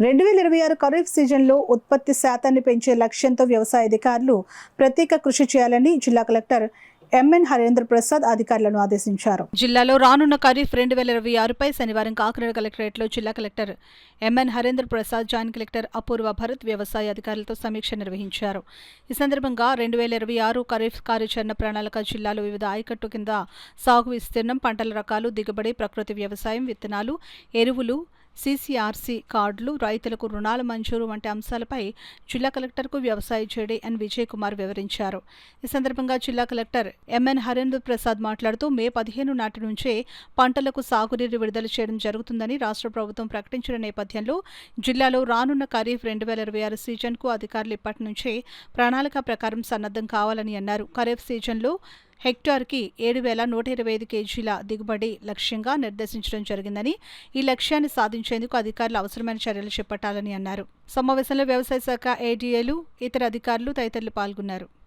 2026 ఖరీఫ్ సీజన్లో ఉత్పత్తి శాతాన్ని పెంచే లక్ష్యంతో వ్యవసాయ అధికారులు ప్రత్యేక కృషి చేయాలని జిల్లా కలెక్టర్ ఎంఎన్ హరేంద్ర ప్రసాద్ అధికారులను ఆదేశించారు. జిల్లాలో రానున్న ఖరీఫ్ 2026పై శనివారం కాకినాడ కలెక్టరేట్లో జిల్లా collector M N Harendra Prasad, joint collector Apurva Bharat వ్యవసాయ అధికారులతో సమీక్ష నిర్వహించారు. ఈ సందర్భంగా 2026 ఖరీఫ్ కార్యాచరణ ప్రణాళిక జిల్లాలో వివిధ ఆయకట్టు కింద సాగు విస్తీర్ణం, పంటల రకాలు, దిగుబడి, ప్రకృతి వ్యవసాయం, విత్తనాలు, ఎరువులు, సీసీఆర్సీ కార్డులు, రైతులకు రుణాల మంజూరు వంటి అంశాలపై జిల్లా కలెక్టర్కు వ్యవసాయ జేడీ ఎన్ విజయ్ కుమార్ వివరించారు. ఈ సందర్భంగా జిల్లా కలెక్టర్ ఎంఎన్ హరేంద్ర ప్రసాద్ మాట్లాడుతూ మే 15 నాటి నుంచే పంటలకు సాగునీరు విడుదల చేయడం జరుగుతుందని రాష్ట్ర ప్రభుత్వం ప్రకటించిన నేపథ్యంలో జిల్లాలో రానున్న ఖరీఫ్ 2026 సీజన్కు అధికారులు ఇప్పటి నుంచే ప్రణాళిక ప్రకారం సన్నద్ధం కావాలని అన్నారు. ఖరీఫ్ సీజన్లో హెక్టార్కి 7,125 కేజీల దిగుబడి లక్ష్యంగా నిర్దేశించడం జరిగిందని, ఈ లక్ష్యాన్ని సాధించేందుకు అధికారులు అవసరమైన చర్యలు చేపట్టాలని అన్నారు. సమావేశంలో వ్యవసాయ శాఖ ఏడీఏలు, ఇతర అధికారులు తదితరులు పాల్గొన్నారు.